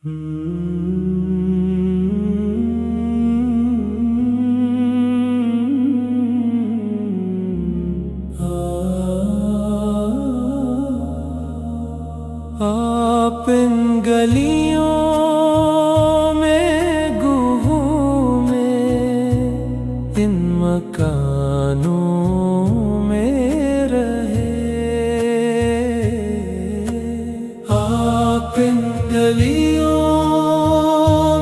आप इन गलियों में घूमे, इन मकानों में रहे। आप इन गलियों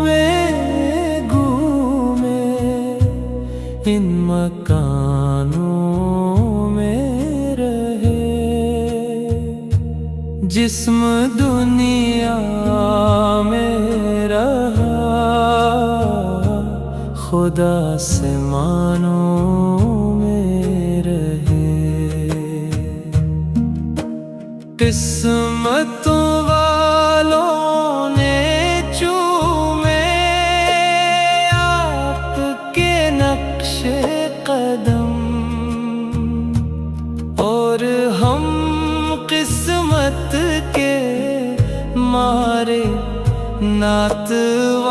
में घूमे, इन मकानों में रहे। जिस्म दुनिया में रहा, खुदा से मानो में रहे। किस्मतों वालों ने चूमे आपके नक्शे कदम, और हम किस्मत के मारे नातवानों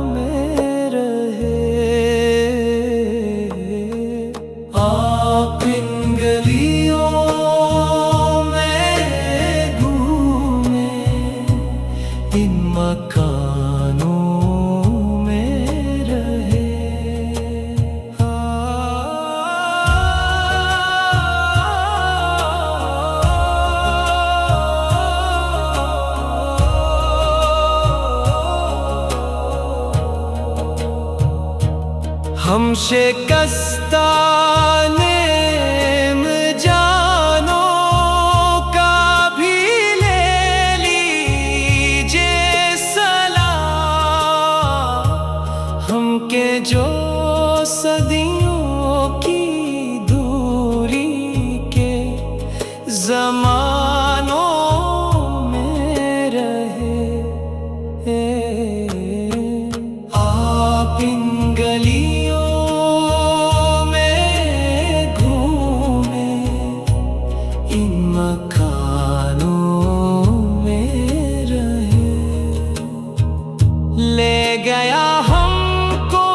में रहे। आप इन गलियों में घूमे, इन मकानों में रहे। हम शिकस्ताने जानों का भी ले लीजिए सलाम। हम के जो सदियों की दूरी के ज़मानों में रहे। आप इन गलियों ले गया हमको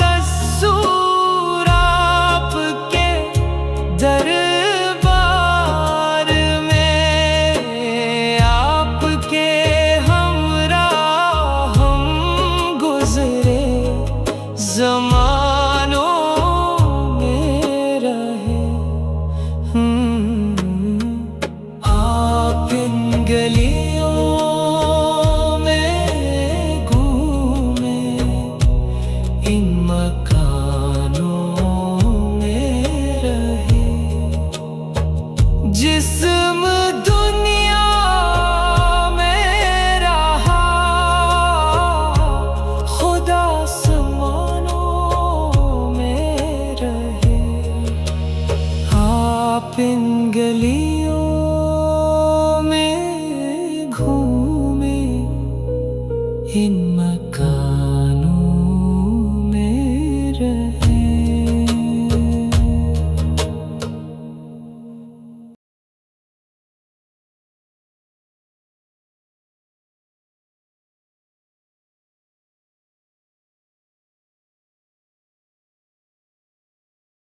तस्सूर आपके दरबार में। आपके हमराह हम गुजरे ज़मानों में रहे। आप इन गलियों जिस्म दुनिया में रहा, खुदा समानों में रहे। आप इन गलियों